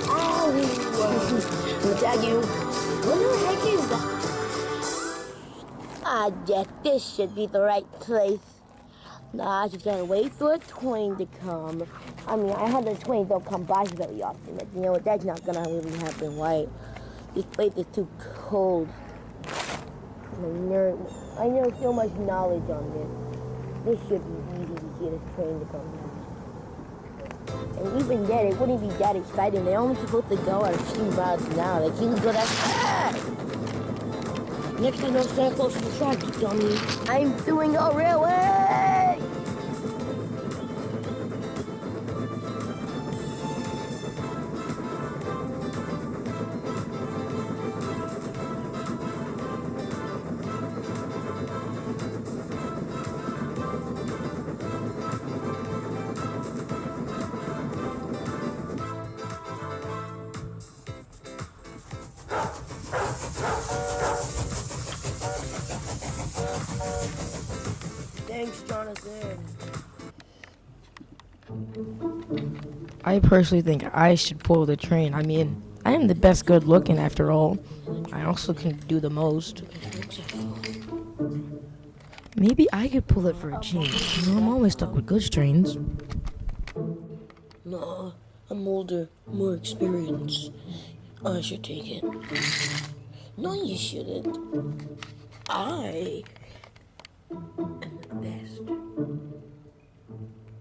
Oh! I'll tag you. What the heck is that? Ah, Jack, this should be the right place. Nah, I just gotta wait for a train to come. I mean, I heard the trains don't come by very often, but you know what? That's not gonna really happen, right? This place is too cold. I know so much knowledge on this. This should be easy to see this train to come by. And even then, it wouldn't be that exciting. They're only supposed to go at a few miles an hour. They can't go that fast. Next thing you know, stand close to the track, you dummy. I'm doing a railway! Thanks, Jonathan. I personally think I should pull the train. I mean, I am the best good looking after all. I also can do the most. Maybe I could pull it for a change. You know, I'm always stuck with goods trains. No, I'm older, more experienced. I should take it. No, you shouldn't. I am the best.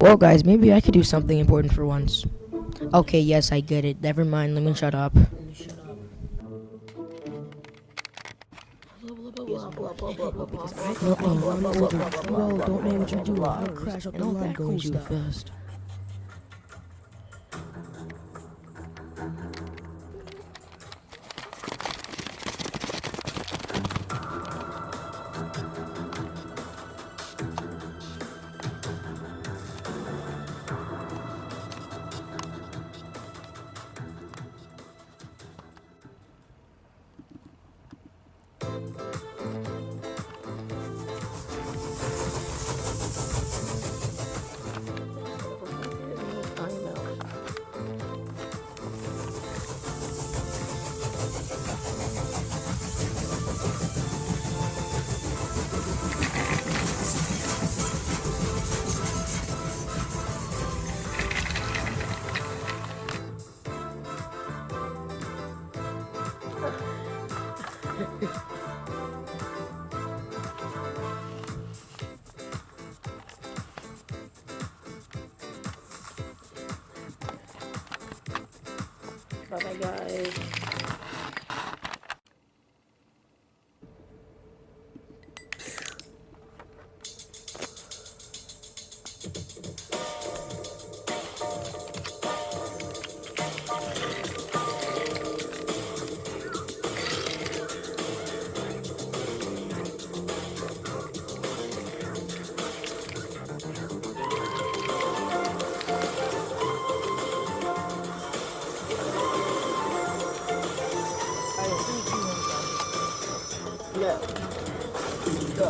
Well, guys, maybe I could do something important for once. Okay, yes, I get it. Never mind, let me shut up. No, I'm older. Whoa, don't know what you're doing. I'll crash up the line going too fast. Bye-bye, guys. No. Go.